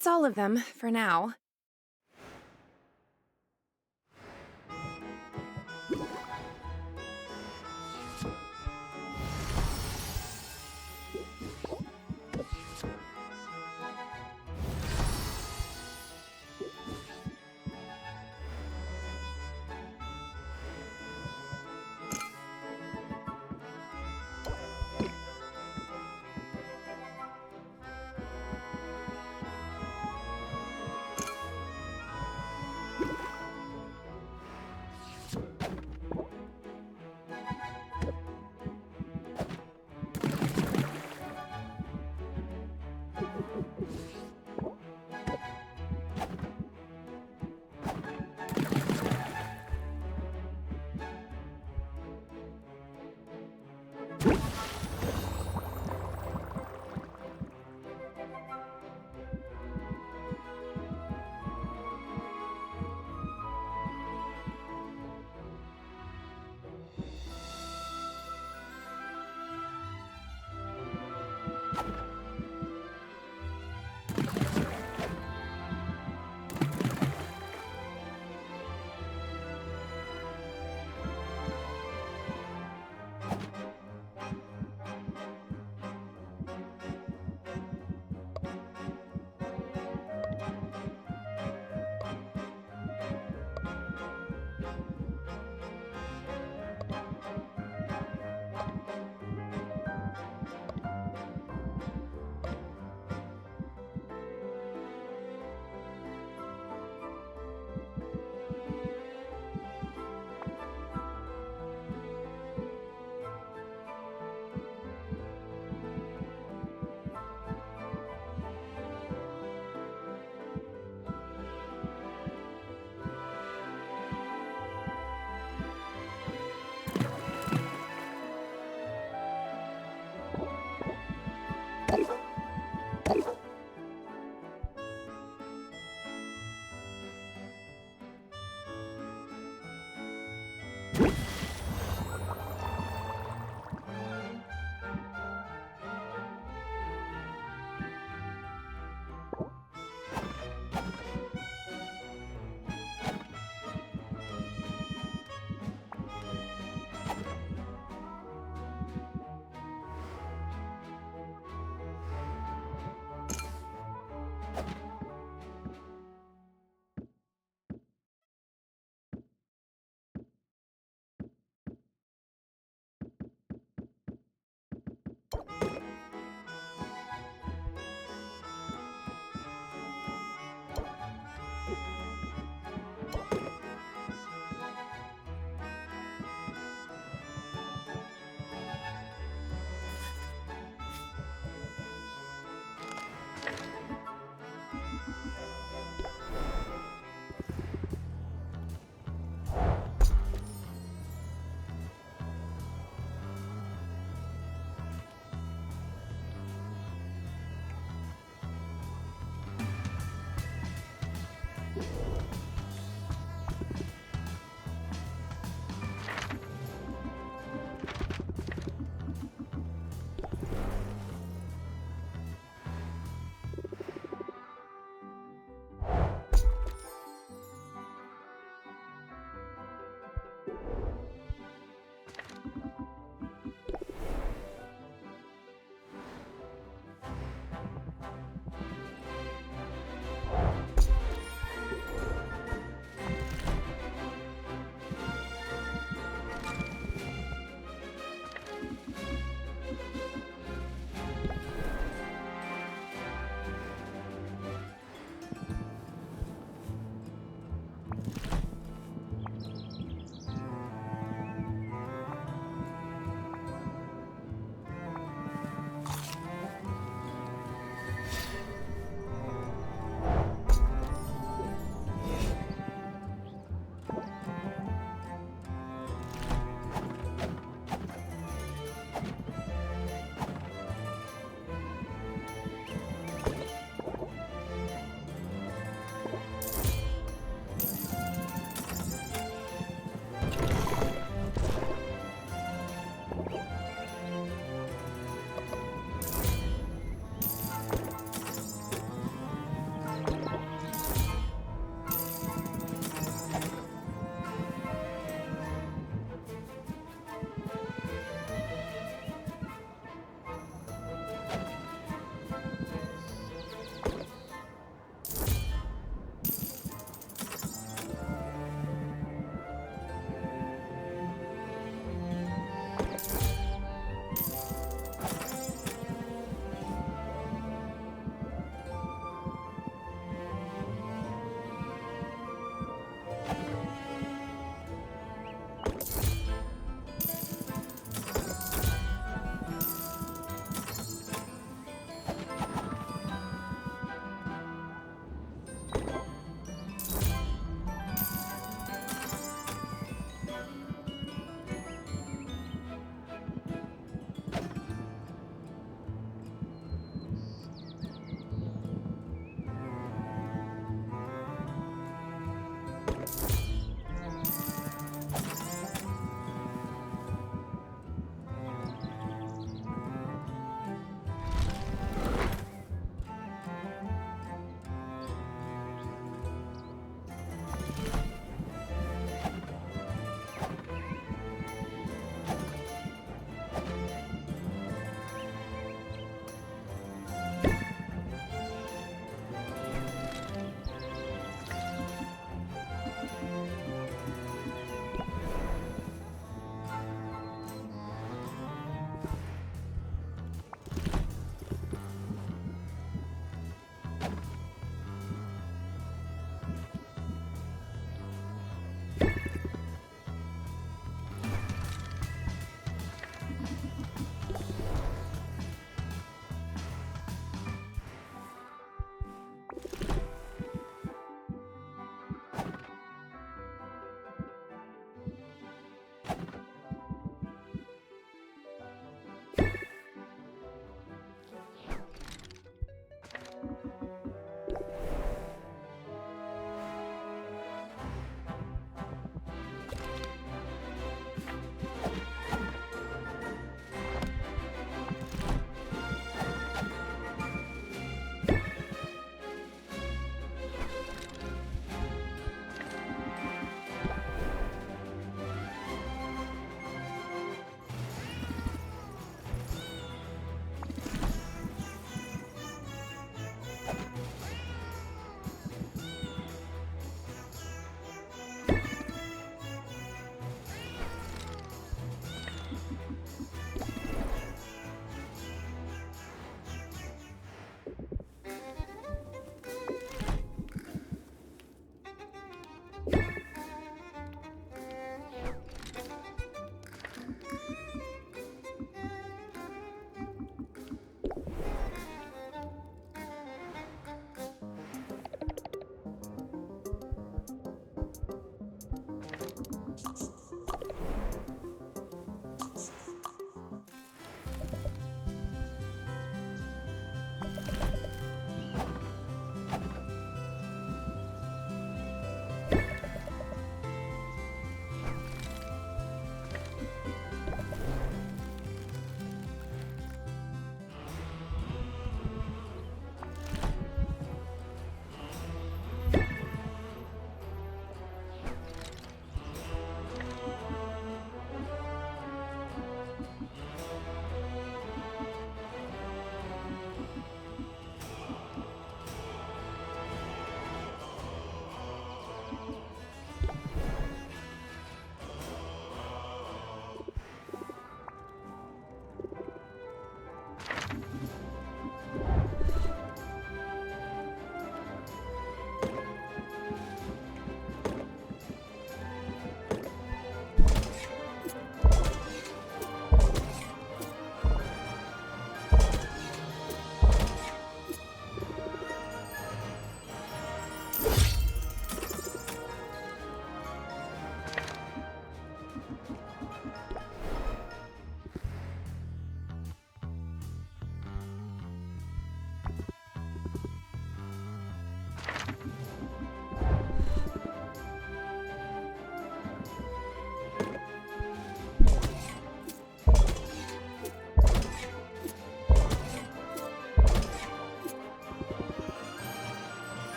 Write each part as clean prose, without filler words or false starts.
That's all of them, for now.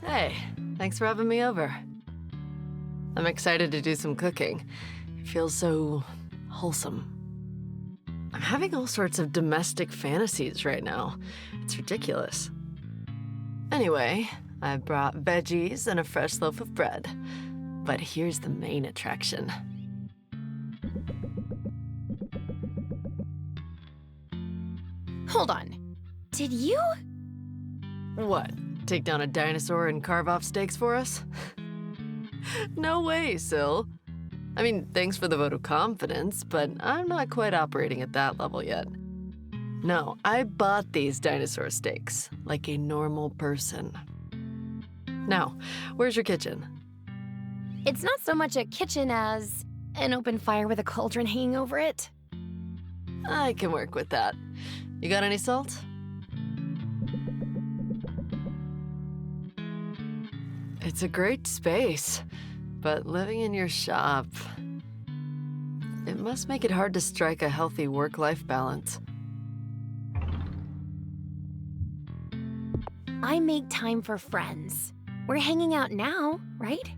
Hey, thanks for having me over. I'm excited to do some cooking. It feels so wholesome. I'm having all sorts of domestic fantasies right now. It's ridiculous. Anyway, I brought veggies and a fresh loaf of bread. But here's the main attraction. Hold on. Did you? What? Take down a dinosaur and carve off steaks for us? No way, Syl. I mean, thanks for the vote of confidence, but I'm not quite operating at that level yet. No, I bought these dinosaur steaks, like a normal person. Now, where's your kitchen? It's not so much a kitchen as an open fire with a cauldron hanging over it. I can work with that. You got any salt? It's a great space, but living in your shop, it must make it hard to strike a healthy work-life balance. I make time for friends. We're hanging out now, right?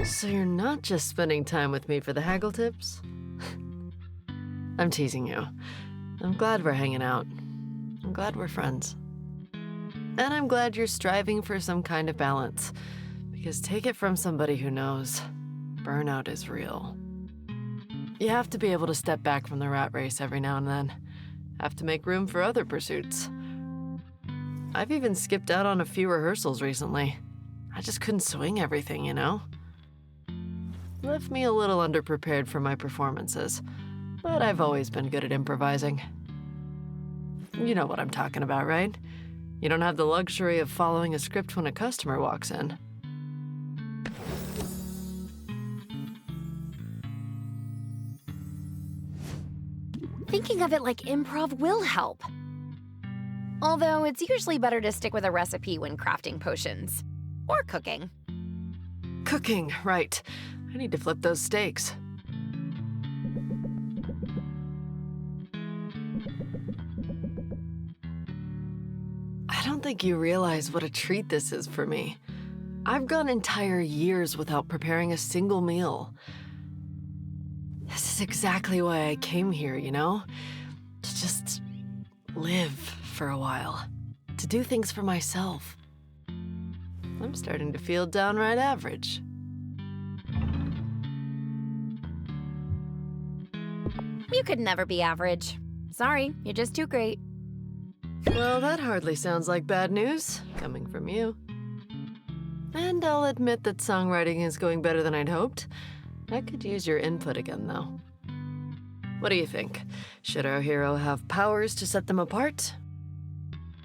So you're not just spending time with me for the haggle tips? I'm teasing you. I'm glad we're hanging out. I'm glad we're friends. And I'm glad you're striving for some kind of balance, because take it from somebody who knows, burnout is real. You have to be able to step back from the rat race every now and then. Have to make room for other pursuits. I've even skipped out on a few rehearsals recently. I just couldn't swing everything, you know? Left me a little underprepared for my performances, but I've always been good at improvising. You know what I'm talking about, right? You don't have the luxury of following a script when a customer walks in. Thinking of it like improv will help. Although it's usually better to stick with a recipe when crafting potions. Or cooking. Cooking, right. I need to flip those steaks. I don't think you realize what a treat this is for me. I've gone entire years without preparing a single meal. This is exactly why I came here, you know? To just live for a while. To do things for myself. I'm starting to feel downright average. You could never be average. Sorry, you're just too great. Well, that hardly sounds like bad news, coming from you. And I'll admit that songwriting is going better than I'd hoped. I could use your input again, though. What do you think? Should our hero have powers to set them apart?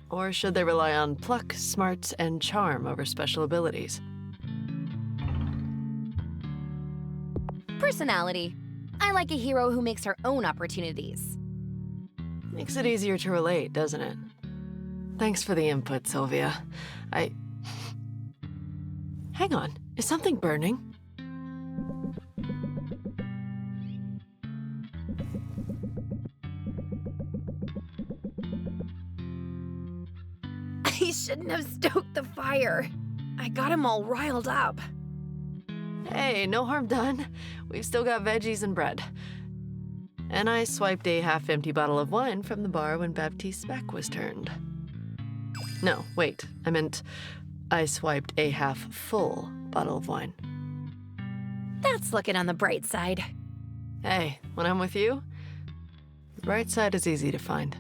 Or should they rely on pluck, smarts, and charm over special abilities? Personality. I like a hero who makes her own opportunities. Makes it easier to relate, doesn't it? Thanks for the input, Sylvia. Hang on, is something burning? I shouldn't have stoked the fire. I got him all riled up. Hey, no harm done. We've still got veggies and bread. And I swiped a half-empty bottle of wine from the bar when Baptiste's back was turned. No, wait, I meant I swiped a half-full bottle of wine. That's looking on the bright side. Hey, when I'm with you, the bright side is easy to find.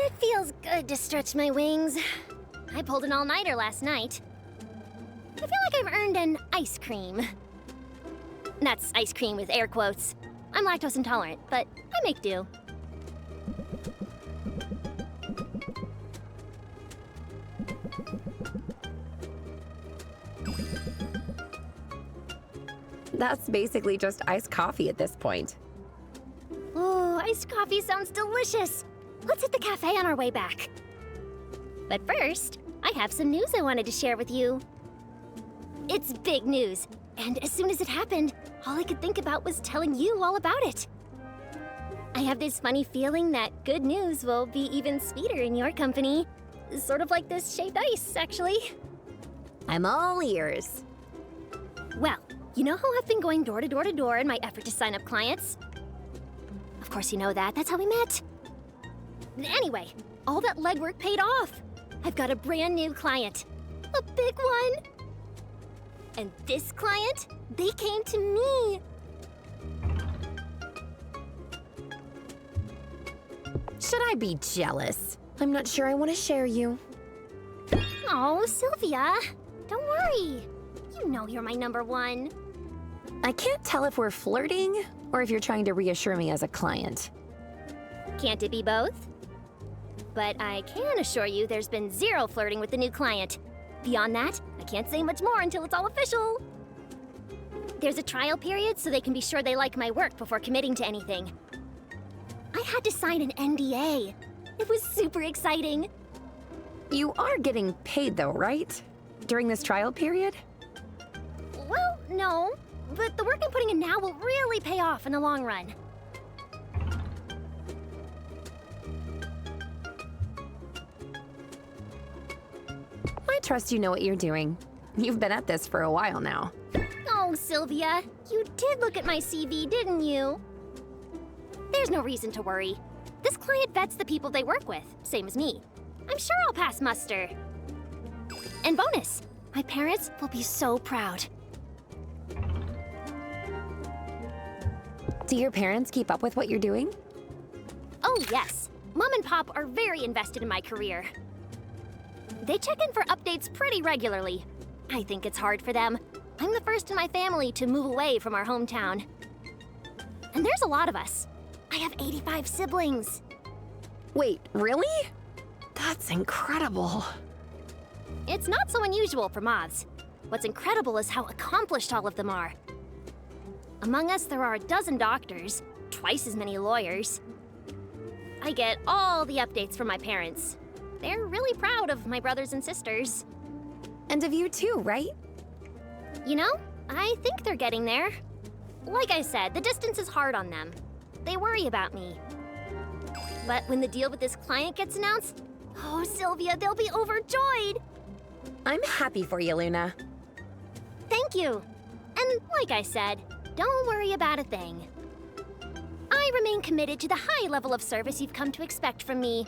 It feels good to stretch my wings. I pulled an all-nighter last night. I feel like I've earned an ice cream. That's ice cream with air quotes. I'm lactose intolerant, but I make do. That's basically just iced coffee at this point. Ooh, iced coffee sounds delicious. Let's hit the cafe on our way back. But first, I have some news I wanted to share with you. It's big news, and as soon as it happened, all I could think about was telling you all about it. I have this funny feeling that good news will be even sweeter in your company. Sort of like this shaved ice, actually. I'm all ears. Well, you know how I've been going door to door to door in my effort to sign up clients? Of course you know that. That's how we met. Anyway, all that legwork paid off. I've got a brand new client. A big one. And this client, they came to me. Should I be jealous? I'm not sure I want to share you. Oh, Sylvia, don't worry. You know you're my number one. I can't tell if we're flirting or if you're trying to reassure me as a client. Can't it be both? But I can assure you there's been zero flirting with the new client. Beyond that, I can't say much more until it's all official. There's a trial period so they can be sure they like my work before committing to anything. I had to sign an NDA. It was super exciting. You are getting paid though, right? During this trial period? Well, no. But the work I'm putting in now will really pay off in the long run. I trust you know what you're doing. You've been at this for a while now. Oh, Sylvia, you did look at my CV, didn't you? There's no reason to worry. This client vets the people they work with, same as me. I'm sure I'll pass muster. And bonus, my parents will be so proud. Do your parents keep up with what you're doing? Oh, yes. Mom and Pop are very invested in my career. They check in for updates pretty regularly. I think it's hard for them. I'm the first in my family to move away from our hometown. And there's a lot of us. I have 85 siblings. Wait, really? That's incredible. It's not so unusual for moths. What's incredible is how accomplished all of them are. Among us, there are a dozen doctors, twice as many lawyers. I get all the updates from my parents. They're really proud of my brothers and sisters. And of you too, right? You know, I think they're getting there. Like I said, the distance is hard on them. They worry about me. But when the deal with this client gets announced, oh, Sylvia, they'll be overjoyed. I'm happy for you, Luna. Thank you. And like I said, don't worry about a thing. I remain committed to the high level of service you've come to expect from me.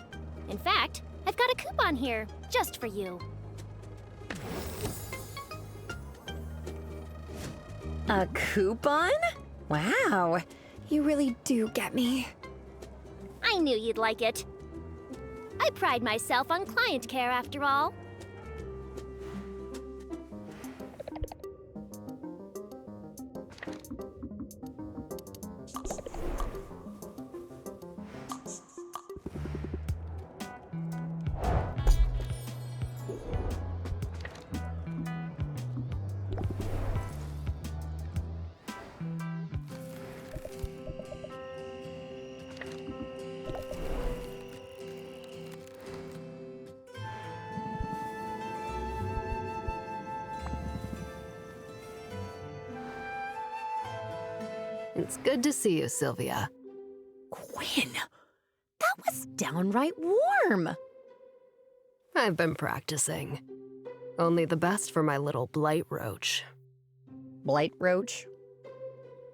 In fact, I've got a coupon here, just for you. A coupon? Wow, you really do get me. I knew you'd like it. I pride myself on client care, after all. It's good to see you, Sylvia. Quinn, that was downright warm. I've been practicing. Only the best for my little blight roach. Blight roach?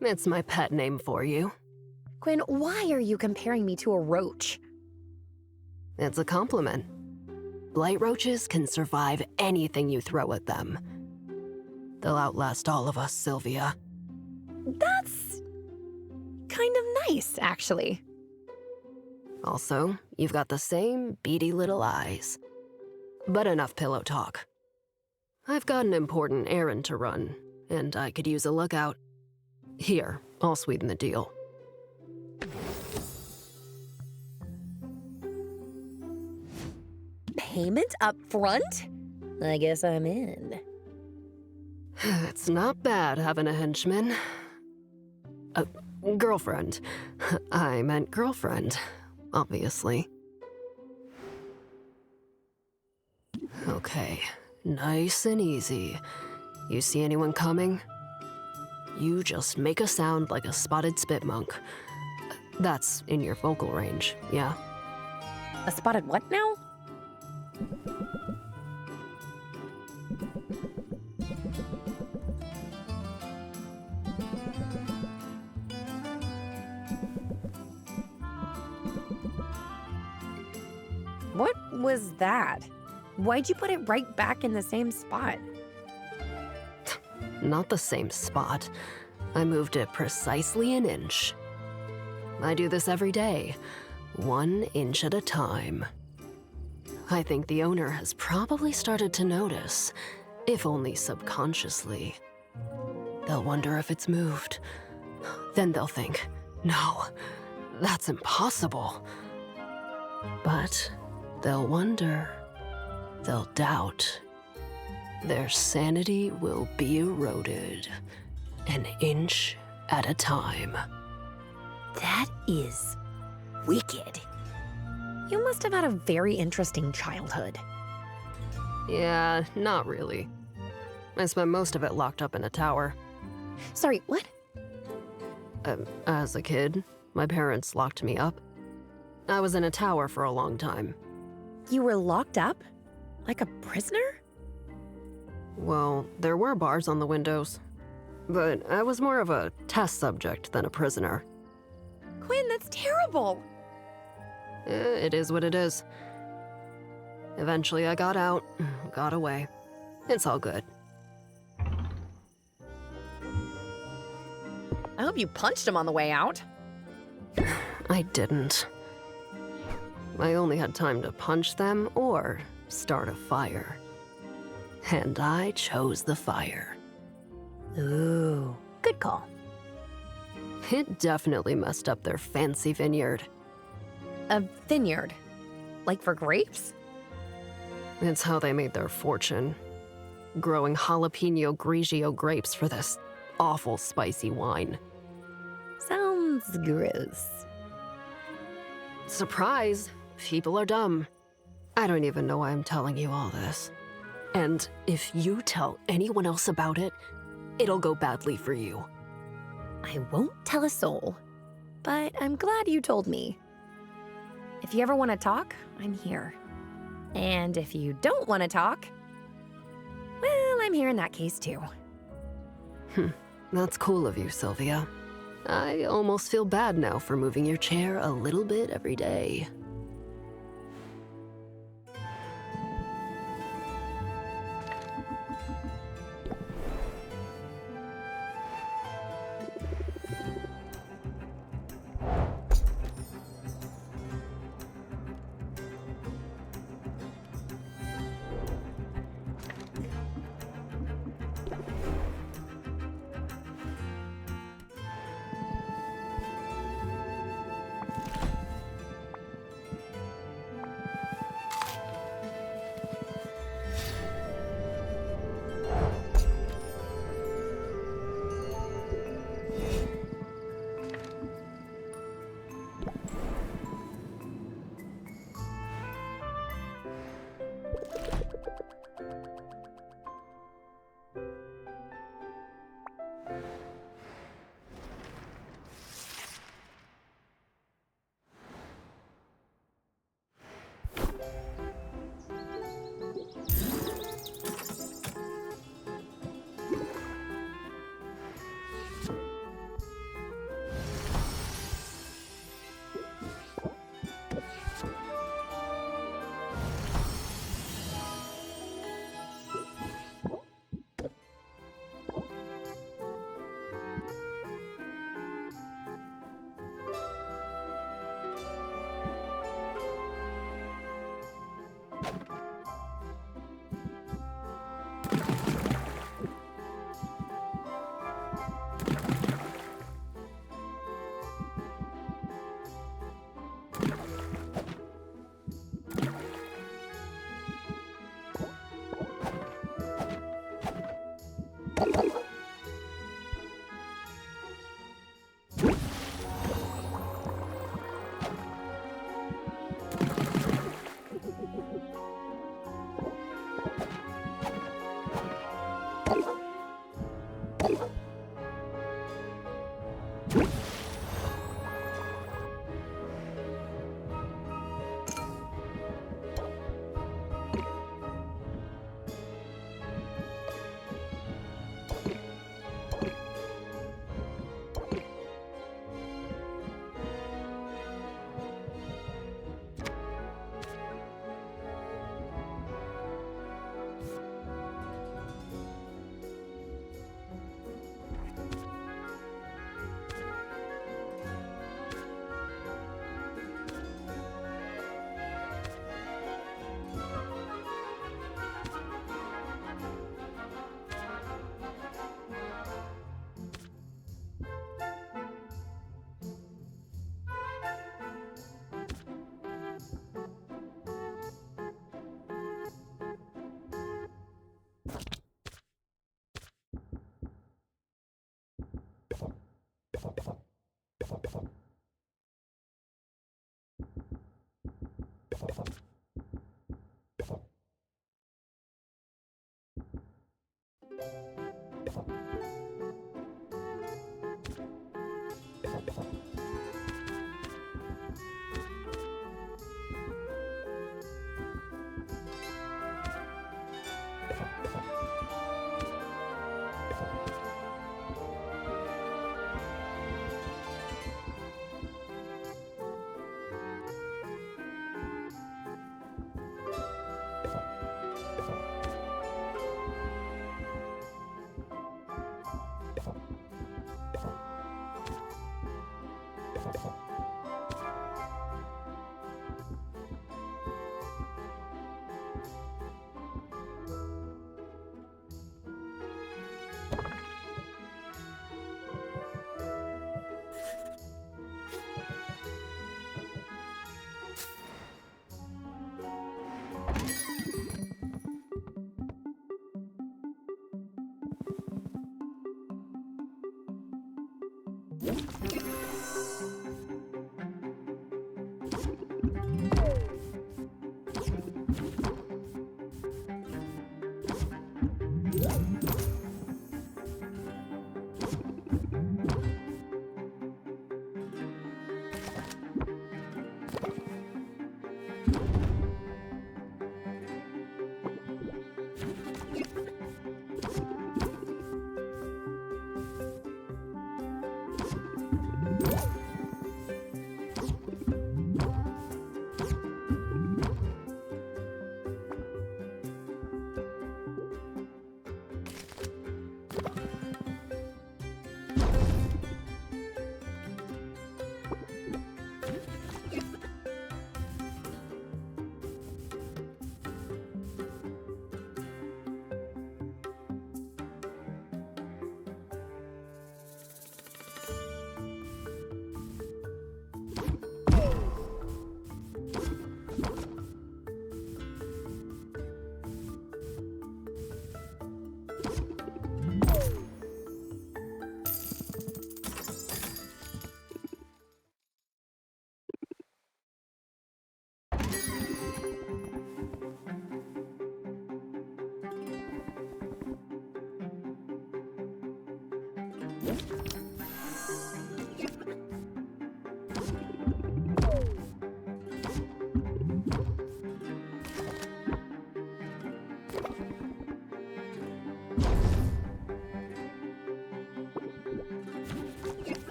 It's my pet name for you. Quinn, why are you comparing me to a roach? It's a compliment. Blight roaches can survive anything you throw at them. They'll outlast all of us, Sylvia. That's kind of nice, actually. Also, you've got the same beady little eyes. But enough pillow talk. I've got an important errand to run, and I could use a lookout. Here, I'll sweeten the deal. Payment up front? I guess I'm in. It's not bad having a henchman. Girlfriend. I meant girlfriend, obviously. Okay, nice and easy. You see anyone coming? You just make a sound like a spotted spitmonk. That's in your vocal range, yeah? A spotted what now? What was that? Why'd you put it right back in the same spot? Not the same spot. I moved it precisely an inch. I do this every day, 1 inch at a time. I think the owner has probably started to notice, if only subconsciously. They'll wonder if it's moved. Then they'll think, no, that's impossible. But they'll wonder, they'll doubt. Their sanity will be eroded, 1 inch at a time. That is wicked. You must have had a very interesting childhood. Yeah, not really. I spent most of it locked up in a tower. Sorry, what? As a kid, my parents locked me up. I was in a tower for a long time. You were locked up? Like a prisoner? Well, there were bars on the windows, but I was more of a test subject than a prisoner. Quinn, that's terrible. It is what it is. Eventually I got out, got away. It's all good. I hope you punched him on the way out. I didn't. I only had time to punch them or start a fire. And I chose the fire. Ooh, good call. It definitely messed up their fancy vineyard. A vineyard? Like for grapes? It's how they made their fortune. Growing jalapeno grigio grapes for this awful spicy wine. Sounds gross. Surprise! People are dumb. I don't even know why I'm telling you all this. And if you tell anyone else about it, it'll go badly for you. I won't tell a soul, but I'm glad you told me. If you ever want to talk, I'm here. And if you don't want to talk, well, I'm here in that case too. That's cool of you, Sylvia. I almost feel bad now for moving your chair a little bit every day.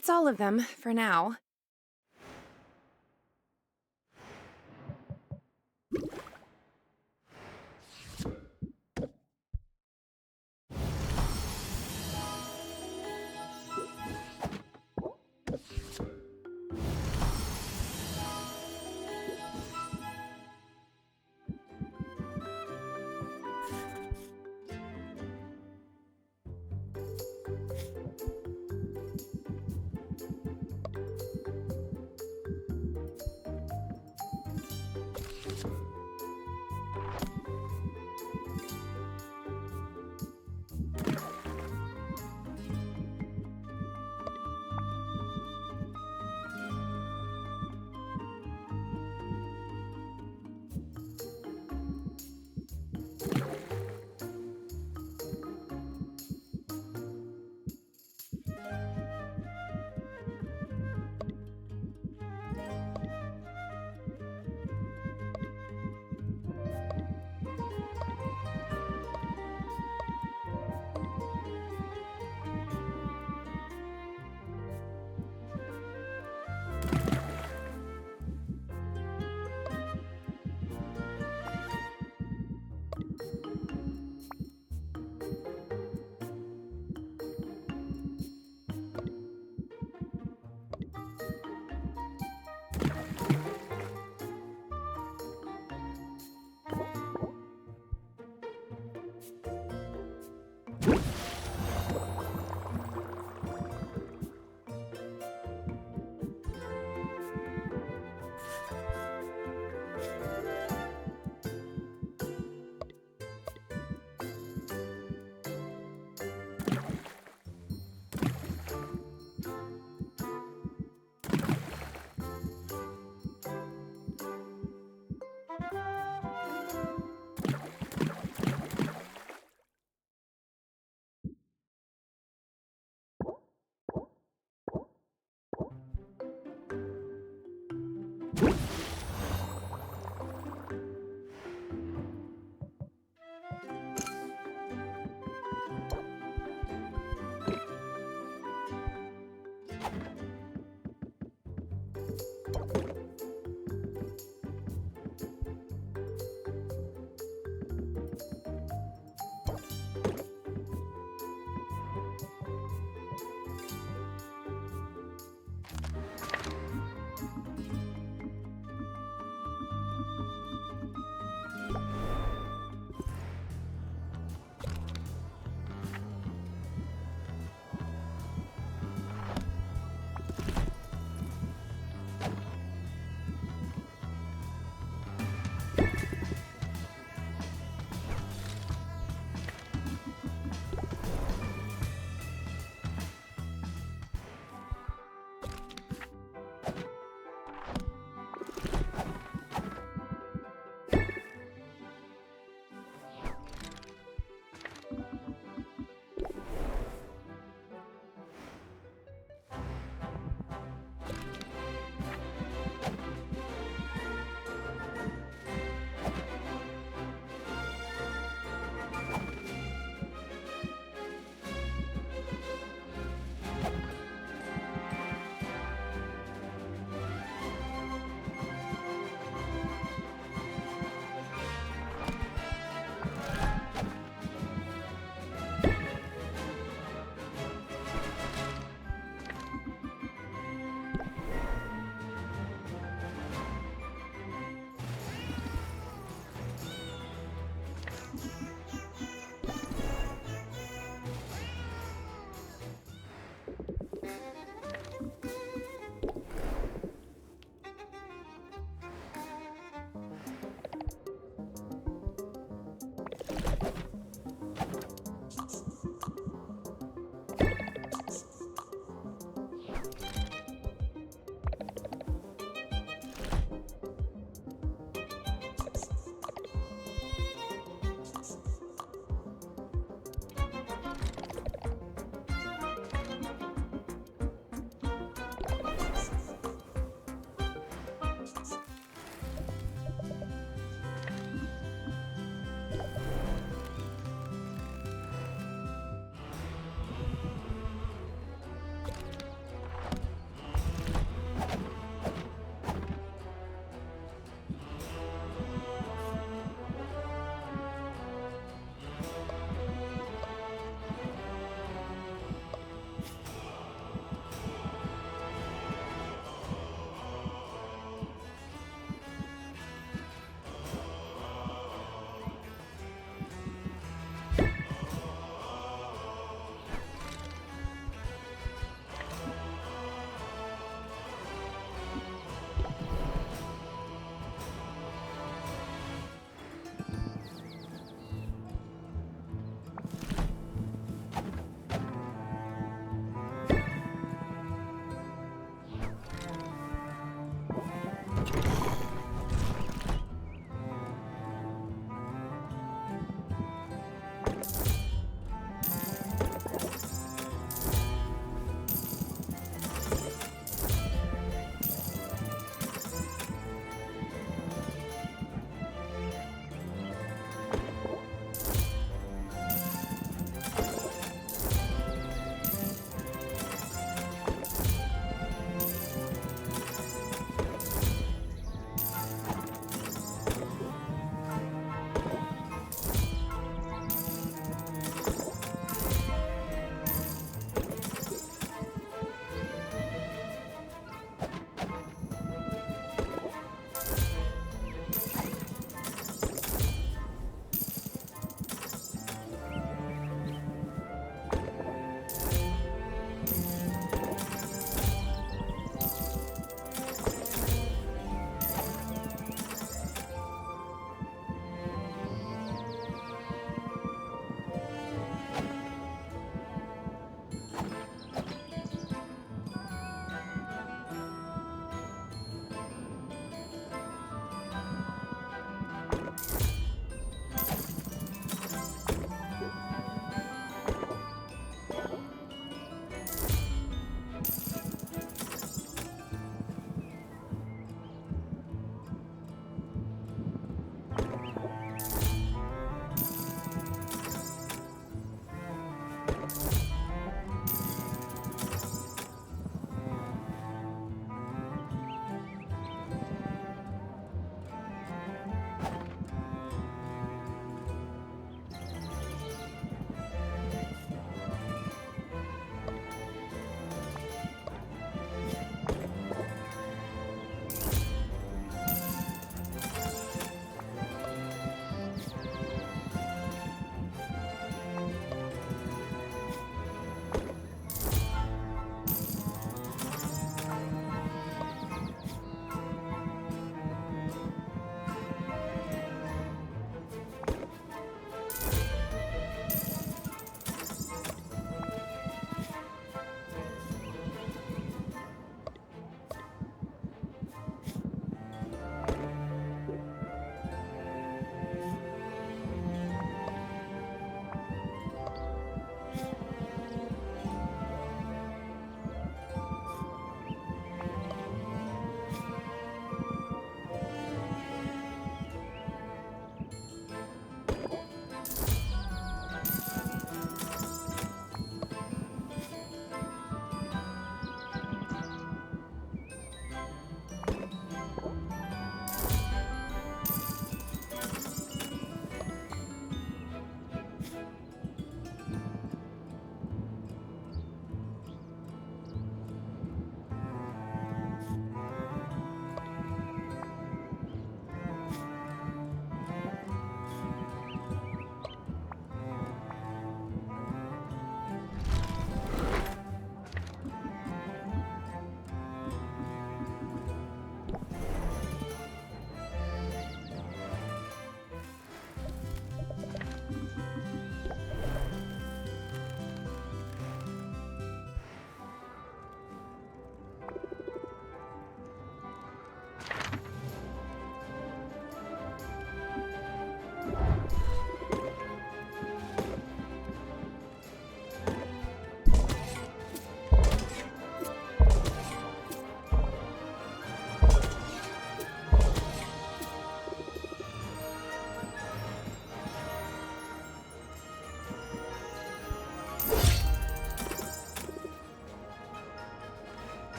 That's all of them for now.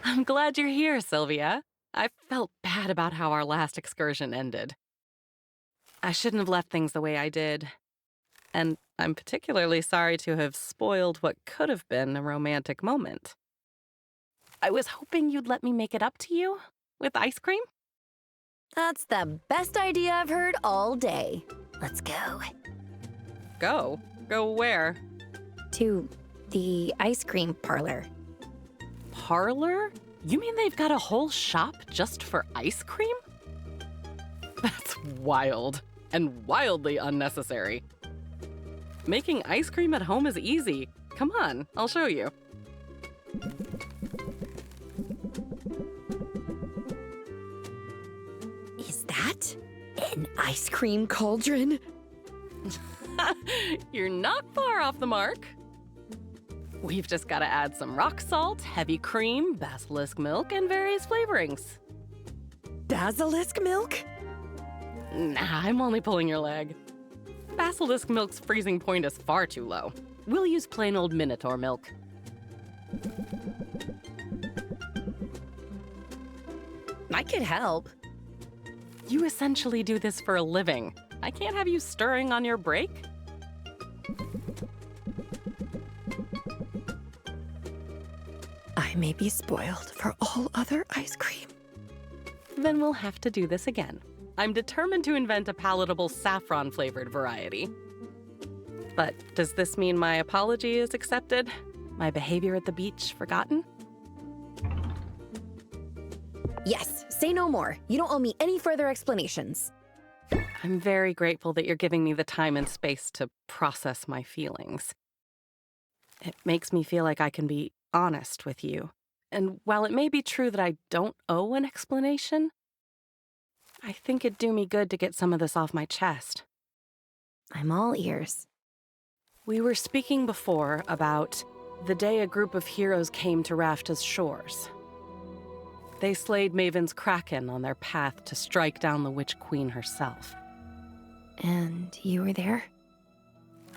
I'm glad you're here, Sylvia. I felt bad about how our last excursion ended. I shouldn't have left things the way I did. And I'm particularly sorry to have spoiled what could have been a romantic moment. I was hoping you'd let me make it up to you with ice cream. That's the best idea I've heard all day. Let's go. Go? Go where? To the ice cream parlor. Parlor? You mean they've got a whole shop just for ice cream? That's wild and wildly unnecessary. Making ice cream at home is easy. Come on, I'll show you. Is that an ice cream cauldron? You're not far off the mark. We've just got to add some rock salt, heavy cream, basilisk milk, and various flavorings. Basilisk milk? Nah, I'm only pulling your leg. Basilisk milk's freezing point is far too low. We'll use plain old Minotaur milk. I could help. You essentially do this for a living. I can't have you stirring on your break. I may be spoiled for all other ice cream. Then we'll have to do this again. I'm determined to invent a palatable saffron-flavored variety. But does this mean my apology is accepted? My behavior at the beach forgotten? Yes, say no more. You don't owe me any further explanations. I'm very grateful that you're giving me the time and space to process my feelings. It makes me feel like I can be honest with you. And while it may be true that I don't owe an explanation, I think it'd do me good to get some of this off my chest. I'm all ears. We were speaking before about the day a group of heroes came to Rafta's shores. They slayed Maven's kraken on their path to strike down the Witch Queen herself. And you were there?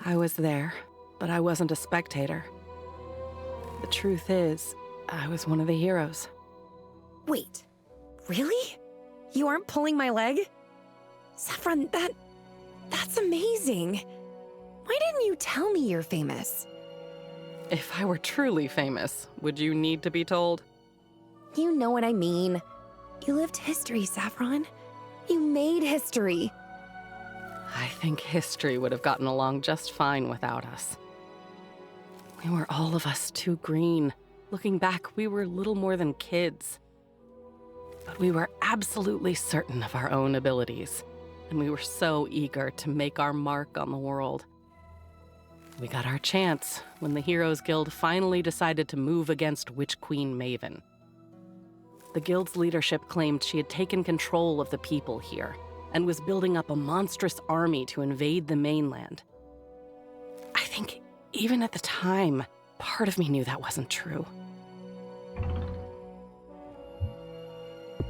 I was there, but I wasn't a spectator. The truth is, I was one of the heroes. Wait, really? You aren't pulling my leg? Saffron, that's amazing. Why didn't you tell me you're famous? If I were truly famous, would you need to be told? You know what I mean. You lived history, Saffron. You made history. I think history would have gotten along just fine without us. We were all of us too green. Looking back, we were little more than kids. But we were absolutely certain of our own abilities, and we were so eager to make our mark on the world. We got our chance when the Heroes Guild finally decided to move against Witch Queen Maven. The Guild's leadership claimed she had taken control of the people here and was building up a monstrous army to invade the mainland. I think even at the time, part of me knew that wasn't true.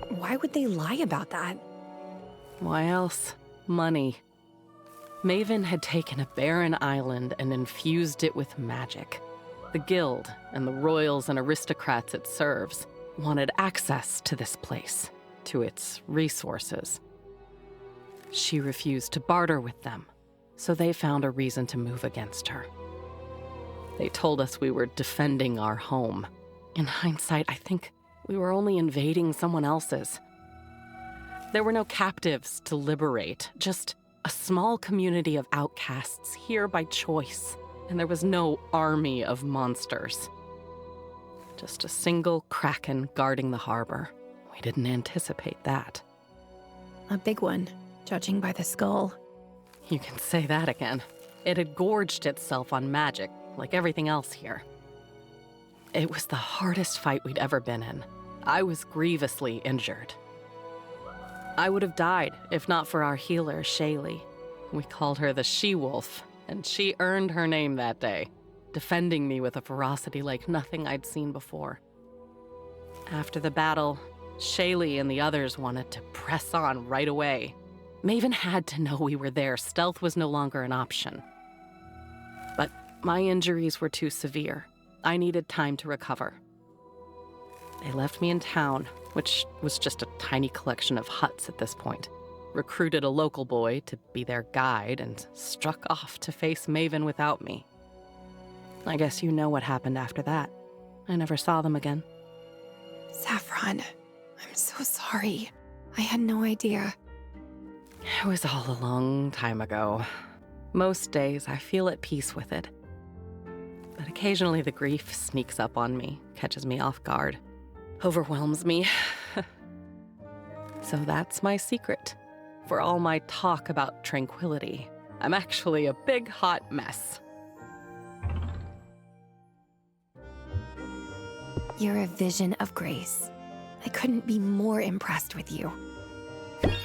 Why would they lie about that? Why else? Money. Maven had taken a barren island and infused it with magic. The Guild and the royals and aristocrats it serves wanted access to this place, to its resources. She refused to barter with them, so they found a reason to move against her. They told us we were defending our home. In hindsight, I think we were only invading someone else's. There were no captives to liberate, just a small community of outcasts here by choice, and there was no army of monsters. Just a single kraken guarding the harbor. We didn't anticipate that. A big one, judging by the skull. You can say that again. It had gorged itself on magic, like everything else here. It was the hardest fight we'd ever been in. I was grievously injured. I would have died if not for our healer, Shaylee. We called her the She-Wolf, and she earned her name that day, defending me with a ferocity like nothing I'd seen before. After the battle, Shaylee and the others wanted to press on right away. Maven had to know we were there. Stealth was no longer an option. But my injuries were too severe. I needed time to recover. They left me in town, which was just a tiny collection of huts at this point, recruited a local boy to be their guide, and struck off to face Maven without me. I guess you know what happened after that. I never saw them again. Saffron, I'm so sorry. I had no idea. It was all a long time ago. Most days I feel at peace with it. But occasionally the grief sneaks up on me, catches me off guard, overwhelms me. So that's my secret. For all my talk about tranquility, I'm actually a big hot mess. You're a vision of grace. I couldn't be more impressed with you.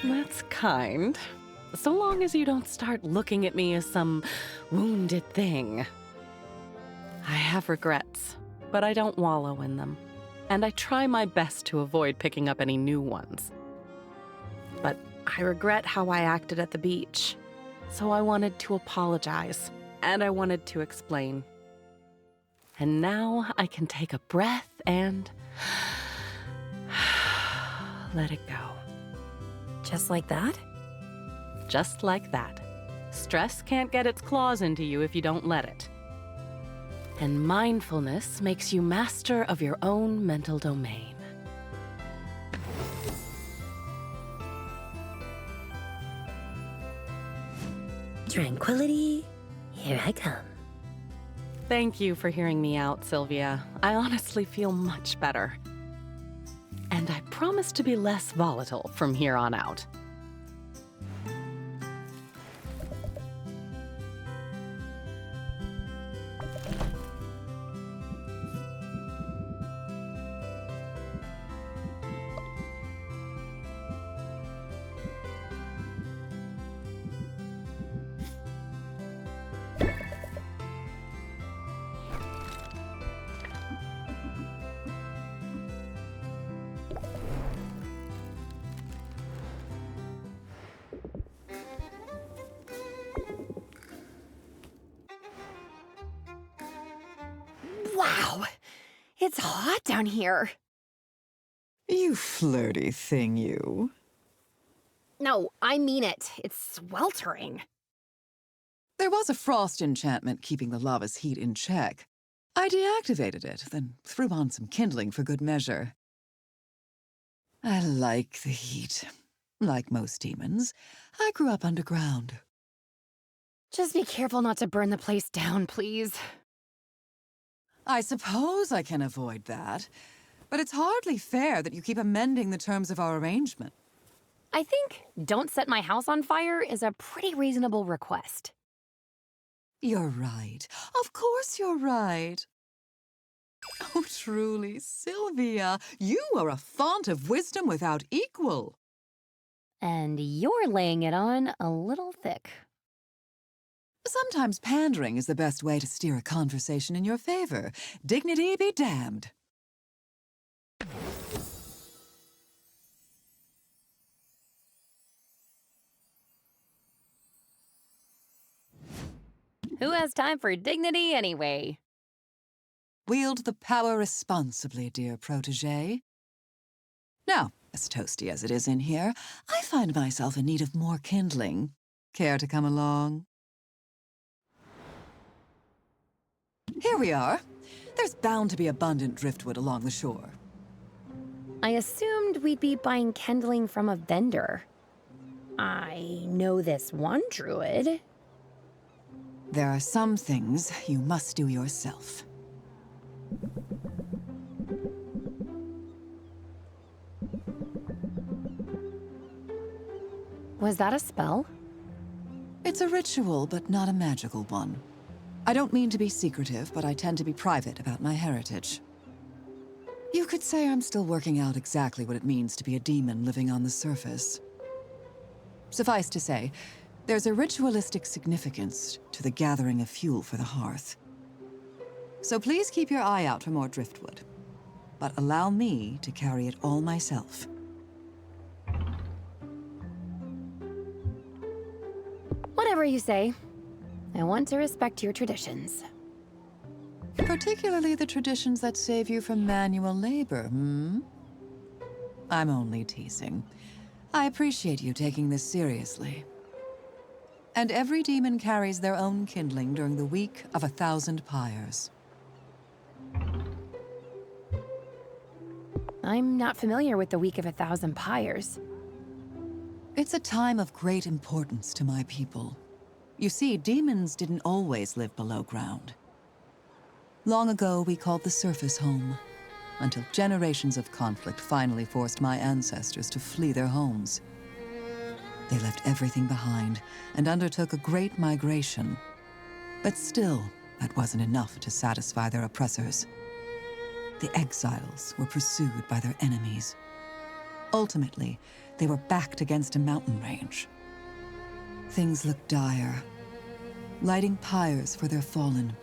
That's kind. So long as you don't start looking at me as some wounded thing. I have regrets, but I don't wallow in them. And I try my best to avoid picking up any new ones. But I regret how I acted at the beach. So I wanted to apologize, and I wanted to explain. And now I can take a breath and let it go. Just like that? Just like that. Stress can't get its claws into you if you don't let it. And mindfulness makes you master of your own mental domain. Tranquility, here I come. Thank you for hearing me out, Sylvia. I honestly feel much better. And I promise to be less volatile from here on out. Wow, it's hot down here. You flirty thing, you. No, I mean it. It's sweltering. There was a frost enchantment keeping the lava's heat in check. I deactivated it, then threw on some kindling for good measure. I like the heat. Like most demons, I grew up underground. Just be careful not to burn the place down, please. I suppose I can avoid that, but it's hardly fair that you keep amending the terms of our arrangement. I think don't set my house on fire is a pretty reasonable request. You're right. Of course you're right. Oh, truly, Sylvia, you are a font of wisdom without equal. And you're laying it on a little thick. Sometimes pandering is the best way to steer a conversation in your favor. Dignity be damned. Who has time for dignity anyway? Wield the power responsibly, dear protégé. Now, as toasty as it is in here, I find myself in need of more kindling. Care to come along? Here we are. There's bound to be abundant driftwood along the shore. I assumed we'd be buying kindling from a vendor. I know this one druid. There are some things you must do yourself. Was that a spell? It's a ritual, but not a magical one. I don't mean to be secretive, but I tend to be private about my heritage. You could say I'm still working out exactly what it means to be a demon living on the surface. Suffice to say, there's a ritualistic significance to the gathering of fuel for the hearth. So please keep your eye out for more driftwood. But allow me to carry it all myself. Whatever you say. I want to respect your traditions. Particularly the traditions that save you from manual labor, hmm? I'm only teasing. I appreciate you taking this seriously. And every demon carries their own kindling during the week of 1,000 pyres. I'm not familiar with the Week of 1,000 Pyres. It's a time of great importance to my people. You see, demons didn't always live below ground. Long ago, we called the surface home, until generations of conflict finally forced my ancestors to flee their homes. They left everything behind and undertook a great migration. But still, that wasn't enough to satisfy their oppressors. The exiles were pursued by their enemies. Ultimately, they were backed against a mountain range. Things looked dire. Lighting pyres for their fallen,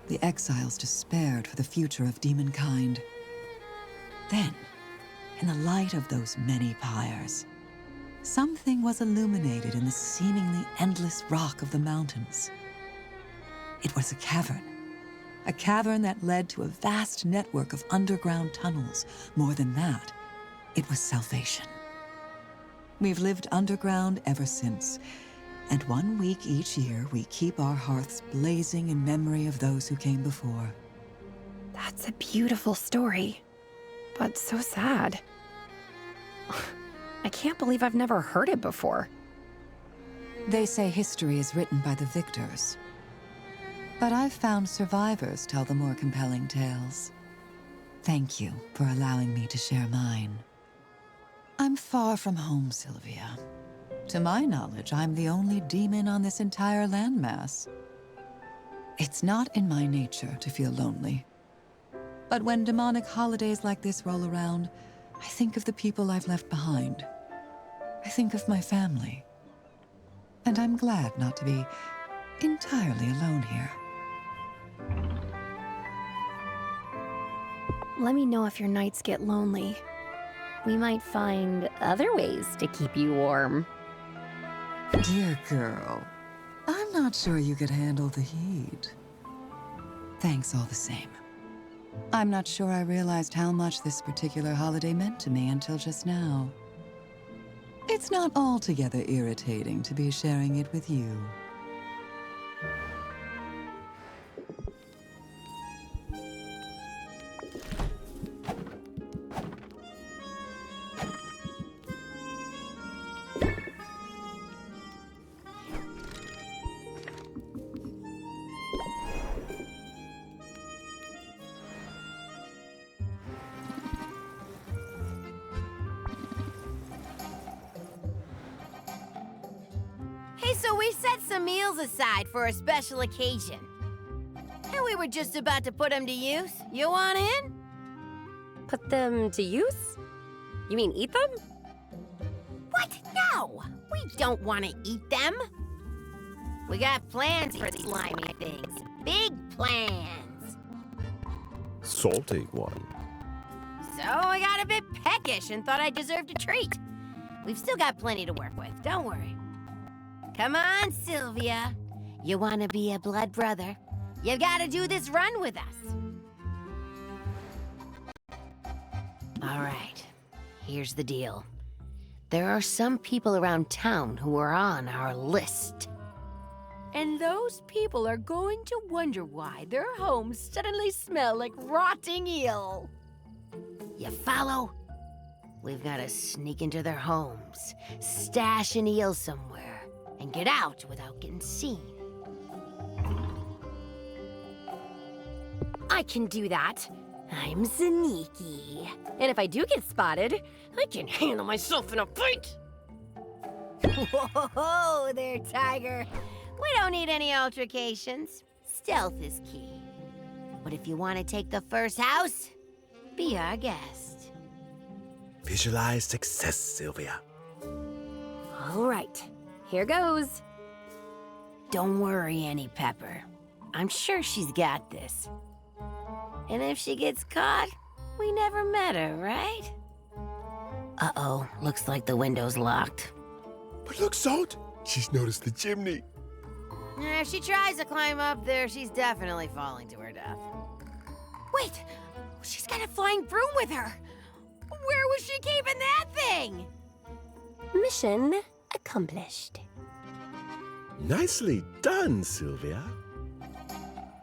the exiles despaired for the future of demonkind. Then, in the light of those many pyres, something was illuminated in the seemingly endless rock of the mountains. It was a cavern that led to a vast network of underground tunnels. More than that, it was salvation. We've lived underground ever since, and 1 week each year we keep our hearths blazing in memory of those who came before. That's a beautiful story, but so sad. I can't believe I've never heard it before. They say history is written by the victors. But I've found survivors tell the more compelling tales. Thank you for allowing me to share mine. I'm far from home, Sylvia. To my knowledge, I'm the only demon on this entire landmass. It's not in my nature to feel lonely. But when demonic holidays like this roll around, I think of the people I've left behind. I think of my family. And I'm glad not to be entirely alone here. Let me know if your nights get lonely. We might find other ways to keep you warm. Dear girl, I'm not sure you could handle the heat. Thanks all the same. I'm not sure I realized how much this particular holiday meant to me until just now. It's not altogether irritating to be sharing it with you. Hey, so we set some meals aside for a special occasion. And we were just about to put them to use. You want in? Put them to use? You mean eat them? What? No! We don't want to eat them. We got plans for these slimy things. Big plans. Salty one. So I got a bit peckish and thought I deserved a treat. We've still got plenty to work with, don't worry. Come on, Sylvia. You want to be a blood brother? You've got to do this run with us. All right, here's the deal. There are some people around town who are on our list. And those people are going to wonder why their homes suddenly smell like rotting eel. You follow? We've got to sneak into their homes, stash an eel somewhere, and get out without getting seen. I can do that. I'm sneaky. And if I do get spotted, I can handle myself in a fight. Whoa there, Tiger. We don't need any altercations. Stealth is key. But if you want to take the first house, be our guest. Visualize success, Sylvia. All right, here goes. Don't worry, Annie Pepper. I'm sure she's got this. And if she gets caught, we never met her, right? Uh-oh, looks like the window's locked. But look, Salt. She's noticed the chimney. If she tries to climb up there, she's definitely falling to her death. Wait! She's got a flying broom with her! Where was she keeping that thing? Mission accomplished. Nicely done, Sylvia.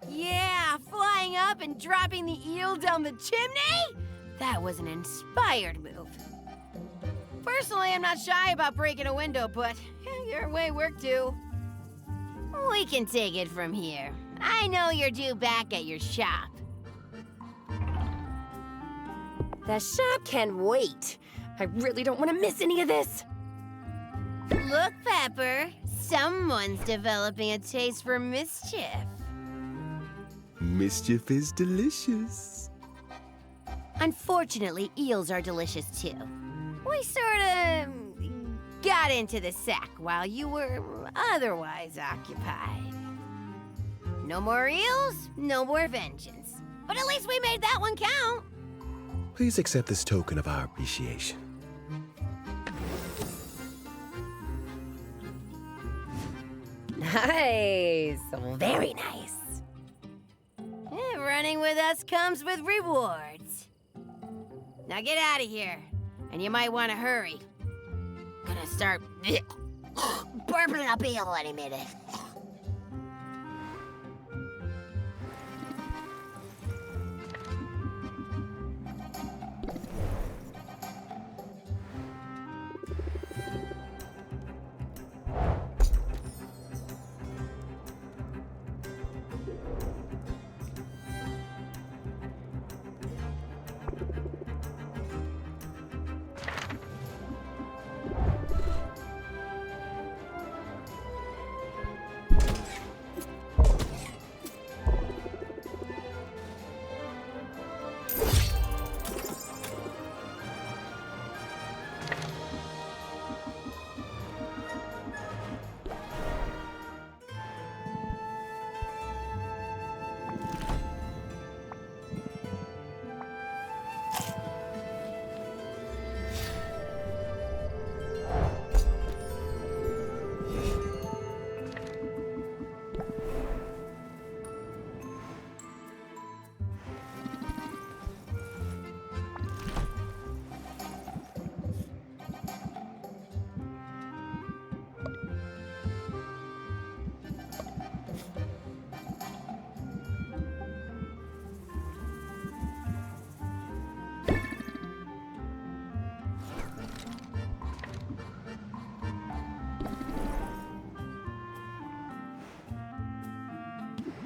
Yeah, flying up and dropping the eel down the chimney? That was an inspired move. Personally, I'm not shy about breaking a window, but your way worked too. We can take it from here. I know you're due back at your shop. The shop can wait. I really don't want to miss any of this. Look, Pepper, someone's developing a taste for mischief. Mischief is delicious. Unfortunately, eels are delicious too. We sort of got into the sack while you were otherwise occupied. No more eels, no more vengeance. But at least we made that one count. Please accept this token of our appreciation. Nice. Very nice. Running with us comes with rewards. Now get out of here, and you might want to hurry. Gonna start burping up eel any minute.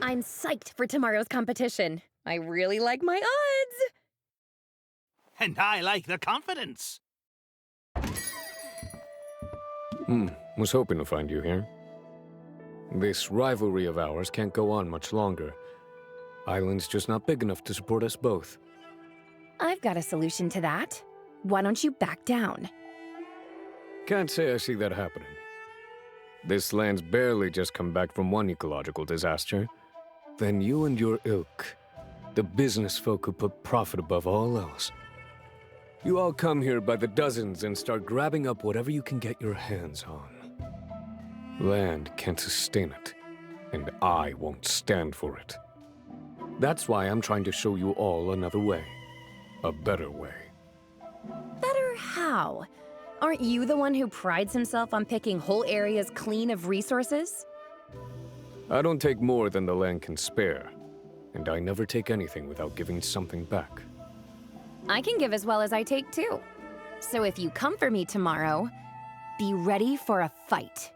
I'm psyched for tomorrow's competition. I really like my odds. And I like the confidence. Was hoping to find you here. This rivalry of ours can't go on much longer. Island's just not big enough to support us both. I've got a solution to that. Why don't you back down? Can't say I see that happening. This land's barely just come back from one ecological disaster. Then you and your ilk, the business folk who put profit above all else. You all come here by the dozens and start grabbing up whatever you can get your hands on. Land can't sustain it, and I won't stand for it. That's why I'm trying to show you all another way. A better way. Better how? Aren't you the one who prides himself on picking whole areas clean of resources? I don't take more than the land can spare, and I never take anything without giving something back. I can give as well as I take too. So if you come for me tomorrow, be ready for a fight.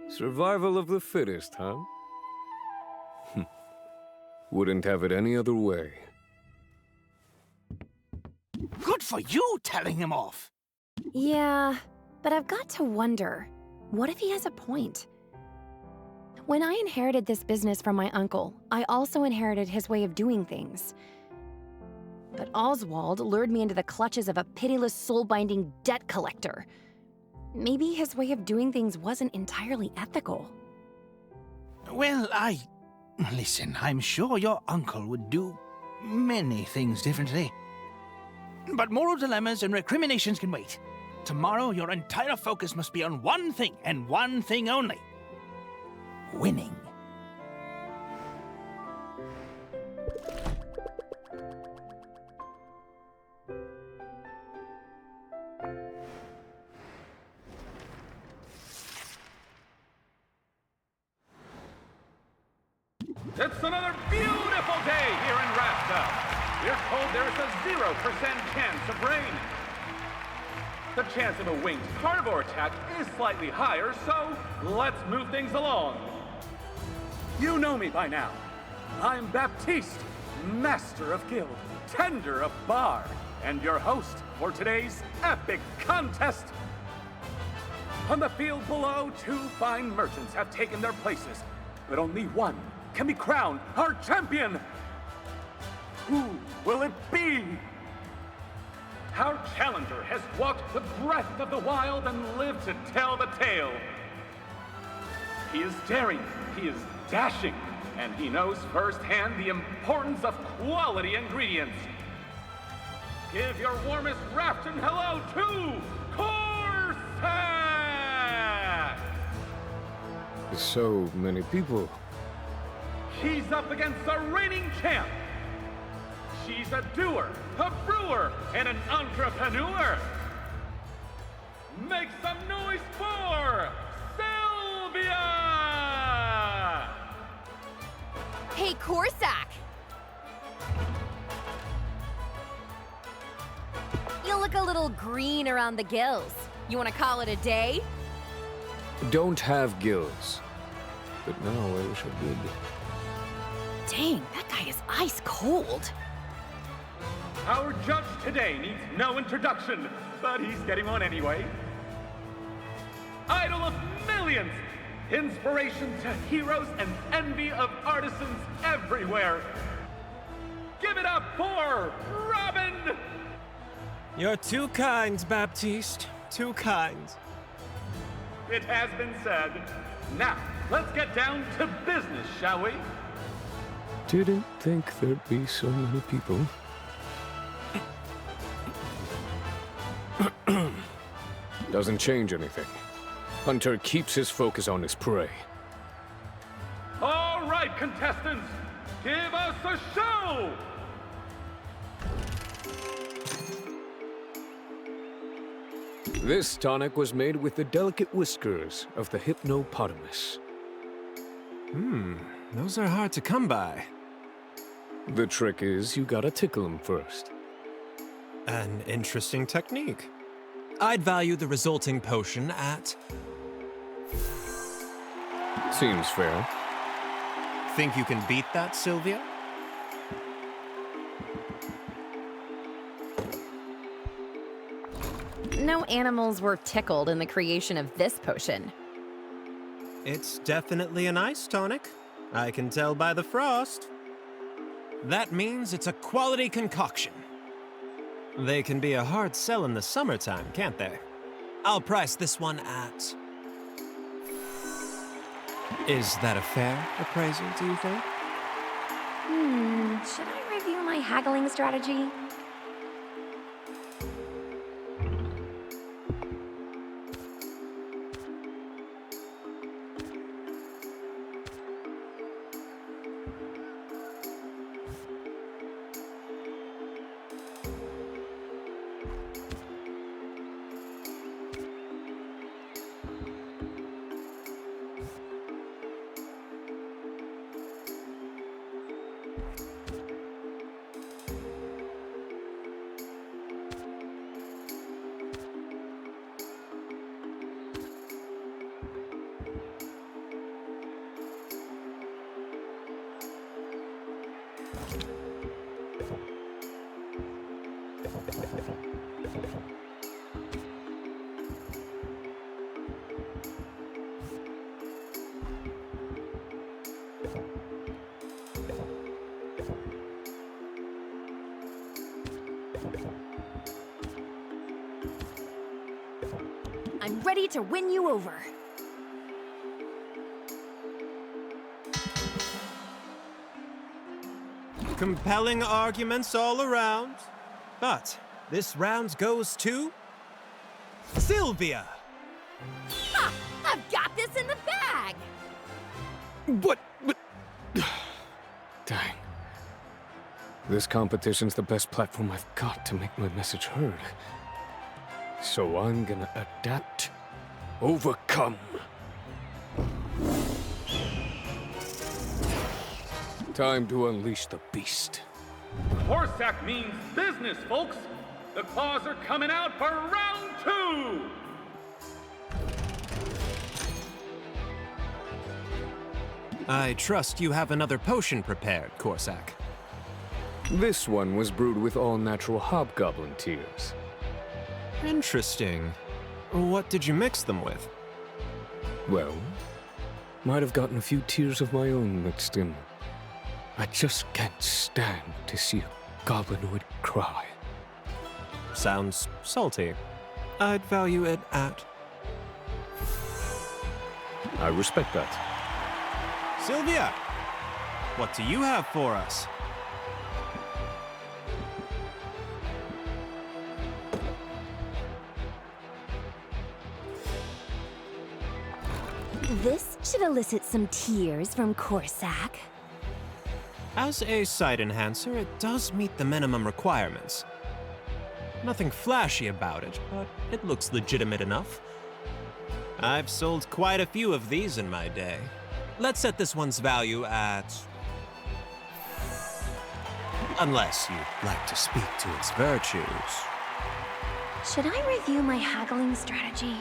Survival of the fittest, huh? Wouldn't have it any other way. Good for you telling him off. Yeah, but I've got to wonder, what if he has a point? When I inherited this business from my uncle, I also inherited his way of doing things. But Oswald lured me into the clutches of a pitiless, soul-binding debt collector. Maybe his way of doing things wasn't entirely ethical. Well, Listen, I'm sure your uncle would do many things differently. But moral dilemmas and recriminations can wait. Tomorrow, your entire focus must be on one thing and one thing only. winning. It's another beautiful day here in Rafta. We're told there is a 0% chance of rain. The chance of a winged carnivore attack is slightly higher, so let's move things along. You know me by now. I'm Baptiste, Master of Guild, Tender of Bar, and your host for today's epic contest. On the field below, 2 fine merchants have taken their places, but only one can be crowned our champion. Who will it be? Our challenger has walked the breadth of the wild and lived to tell the tale. He is daring, he is dashing, and he knows firsthand the importance of quality ingredients. Give your warmest Rafton hello to Corsac! So many people. He's up against a reigning champ. She's a doer, a brewer, and an entrepreneur. Make some noise for Sylvia! Hey, Corsac! You look a little green around the gills. You want to call it a day? Don't have gills. But now I wish I did. Dang, that guy is ice cold. Our judge today needs no introduction, but he's getting one anyway. Idol of millions, inspiration to heroes and envy of artisans everywhere. Give it up for Robin! You're too kind, Baptiste. Too kind. It has been said. Now, let's get down to business, shall we? Didn't think there'd be so many people. Doesn't change anything. Hunter keeps his focus on his prey. All right, contestants, give us a show! This tonic was made with the delicate whiskers of the hippopotamus. Those are hard to come by. The trick is you gotta tickle him first. An interesting technique. I'd value the resulting potion at... Seems fair. Think you can beat that, Sylvia? No animals were tickled in the creation of this potion. It's definitely an ice tonic. I can tell by the frost. That means it's a quality concoction. They can be a hard sell in the summertime, can't they? I'll price this one at... Is that a fair appraisal, do you think? Should I review my haggling strategy? I'm ready to win you over. Compelling arguments all around. But this round goes to... Sylvia! Ha! I've got this in the bag! But... Dang. This competition's the best platform I've got to make my message heard. So I'm gonna adapt, overcome. Time to unleash the beast. Corsac means business, folks. The claws are coming out for round 2. I trust you have another potion prepared, Corsac. This one was brewed with all-natural hobgoblin tears. Interesting. What did you mix them with? Well, might have gotten a few tears of my own mixed in. I just can't stand to see a goblinoid cry. Sounds salty. I'd value it at... I respect that. Sylvia! What do you have for us? This should elicit some tears from Corsac. As a sight enhancer, it does meet the minimum requirements. Nothing flashy about it, but it looks legitimate enough. I've sold quite a few of these in my day. Let's set this one's value at... Unless you'd like to speak to its virtues. Should I review my haggling strategy?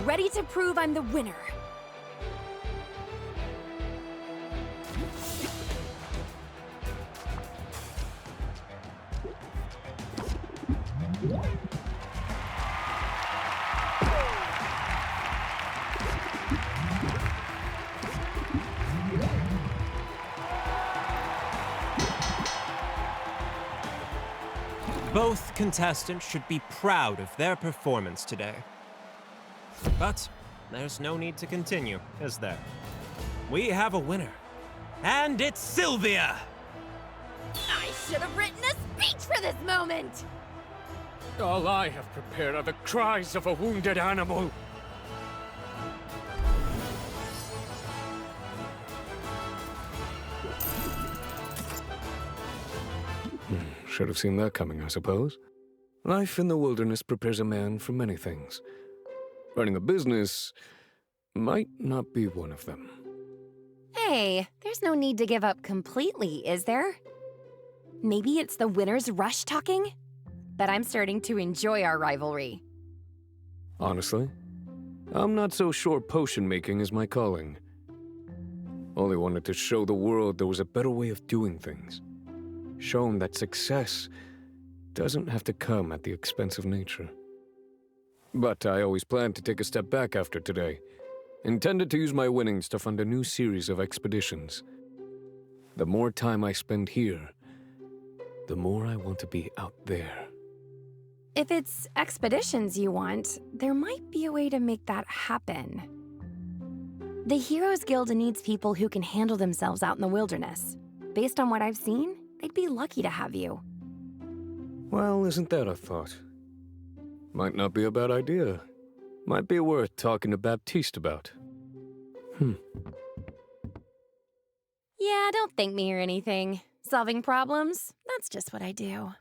Ready to prove I'm the winner. Both contestants should be proud of their performance today. But there's no need to continue, is there? We have a winner, and it's Sylvia! I should have written a speech for this moment! All I have prepared are the cries of a wounded animal. Should have seen that coming, I suppose. Life in the wilderness prepares a man for many things. Running a business might not be one of them. Hey, there's no need to give up completely, is there? Maybe it's the winner's rush talking? But I'm starting to enjoy our rivalry. Honestly, I'm not so sure potion making is my calling. Only wanted to show the world there was a better way of doing things. Show 'em that success doesn't have to come at the expense of nature. But I always planned to take a step back after today. Intended to use my winnings to fund a new series of expeditions. The more time I spend here, the more I want to be out there. If it's expeditions you want, there might be a way to make that happen. The Heroes Guild needs people who can handle themselves out in the wilderness. Based on what I've seen, they'd be lucky to have you. Well, isn't that a thought? Might not be a bad idea. Might be worth talking to Baptiste about. Yeah, don't thank me or anything. Solving problems, that's just what I do.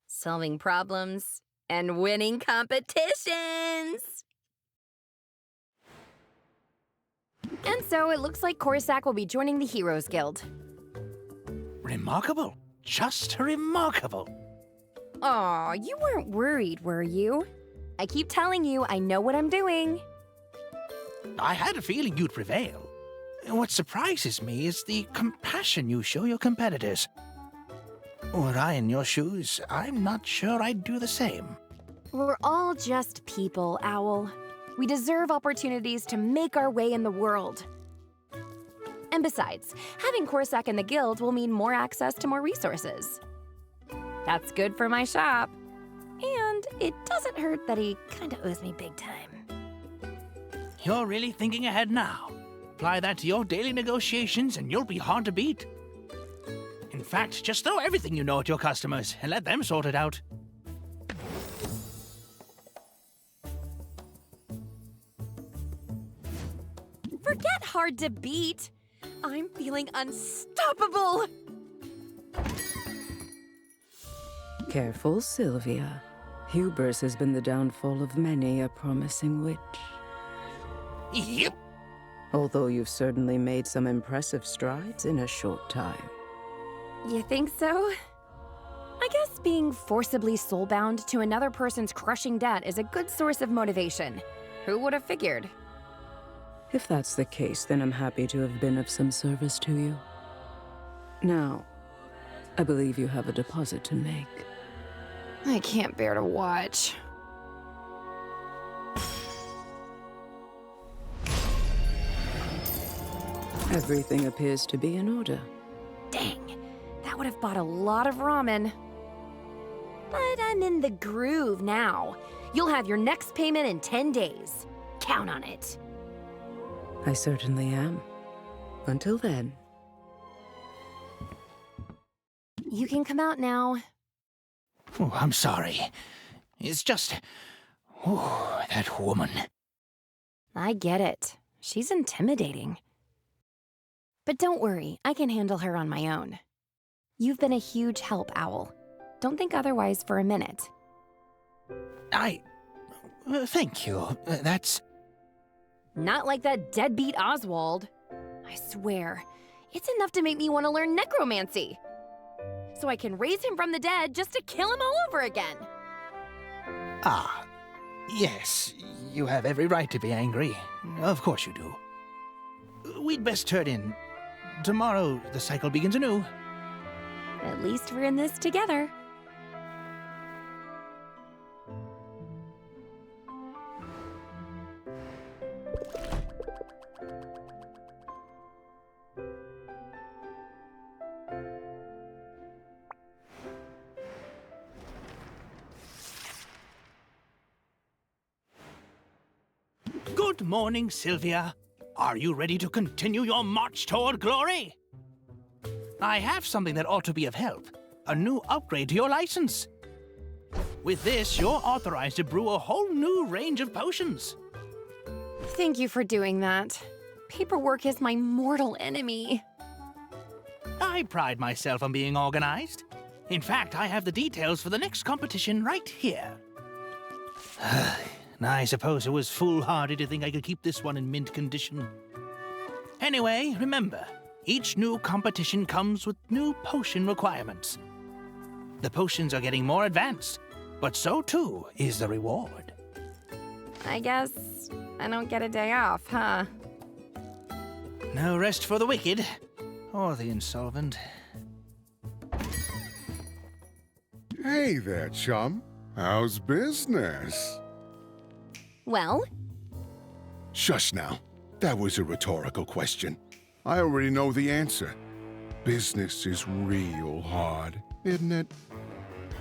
Solving problems and winning competitions! And so it looks like Corsac will be joining the Heroes Guild. Remarkable. Just remarkable. Aw, you weren't worried, were you? I keep telling you, I know what I'm doing. I had a feeling you'd prevail. What surprises me is the compassion you show your competitors. Were I in your shoes, I'm not sure I'd do the same. We're all just people, Owl. We deserve opportunities to make our way in the world. And besides, having Corsac in the guild will mean more access to more resources. That's good for my shop. And it doesn't hurt that he kinda owes me big time. You're really thinking ahead now. Apply that to your daily negotiations and you'll be hard to beat. In fact, just throw everything you know at your customers and let them sort it out. Forget hard to beat. I'm feeling unstoppable. Careful, Sylvia. Hubris has been the downfall of many a promising witch. Yep. Although you've certainly made some impressive strides in a short time. You think so? I guess being forcibly soulbound to another person's crushing debt is a good source of motivation. Who would have figured? If that's the case, then I'm happy to have been of some service to you. Now, I believe you have a deposit to make. I can't bear to watch. Everything appears to be in order. Dang, that would have bought a lot of ramen. But I'm in the groove now. You'll have your next payment in 10 days. Count on it. I certainly am. Until then. You can come out now. Oh, I'm sorry. It's just... that woman. I get it. She's intimidating. But don't worry, I can handle her on my own. You've been a huge help, Owl. Don't think otherwise for a minute. Thank you. That's... Not like that deadbeat Oswald. I swear, it's enough to make me want to learn necromancy. So I can raise him from the dead just to kill him all over again. Ah, yes, you have every right to be angry. Of course you do. We'd best turn in. Tomorrow, the cycle begins anew. At least we're in this together. Good morning, Sylvia. Are you ready to continue your march toward glory? I have something that ought to be of help. A new upgrade to your license. With this, you're authorized to brew a whole new range of potions. Thank you for doing that. Paperwork is my mortal enemy. I pride myself on being organized. In fact, I have the details for the next competition right here. I suppose it was foolhardy to think I could keep this one in mint condition. Anyway, remember, each new competition comes with new potion requirements. The potions are getting more advanced, but so too is the reward. I guess I don't get a day off, huh? No rest for the wicked, or the insolvent. Hey there, chum. How's business? Well? Shush now. That was a rhetorical question. I already know the answer. Business is real hard, isn't it?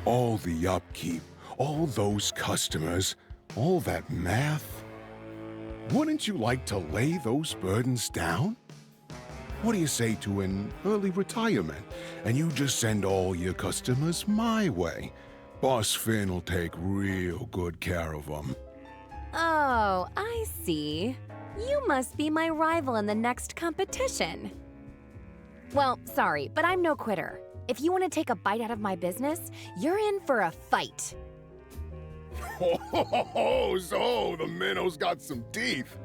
All the upkeep, all those customers, all that math. Wouldn't you like to lay those burdens down? What do you say to an early retirement, and you just send all your customers my way? Boss Finn will take real good care of them. Oh, I see. You must be my rival in the next competition. Well, sorry, but I'm no quitter. If you want to take a bite out of my business, you're in for a fight. Oh, so the minnow's got some teeth.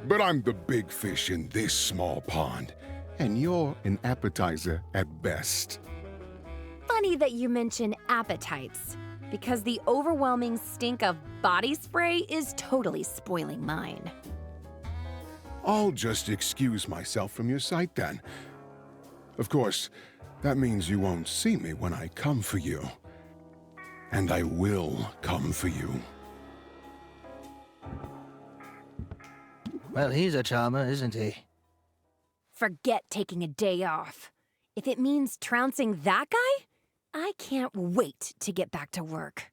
But I'm the big fish in this small pond, and you're an appetizer at best. Funny that you mention appetites. because the overwhelming stink of body spray is totally spoiling mine. I'll just excuse myself from your sight then. Of course, that means you won't see me when I come for you. And I will come for you. Well, he's a charmer, isn't he? Forget taking a day off. If it means trouncing that guy, I can't wait to get back to work.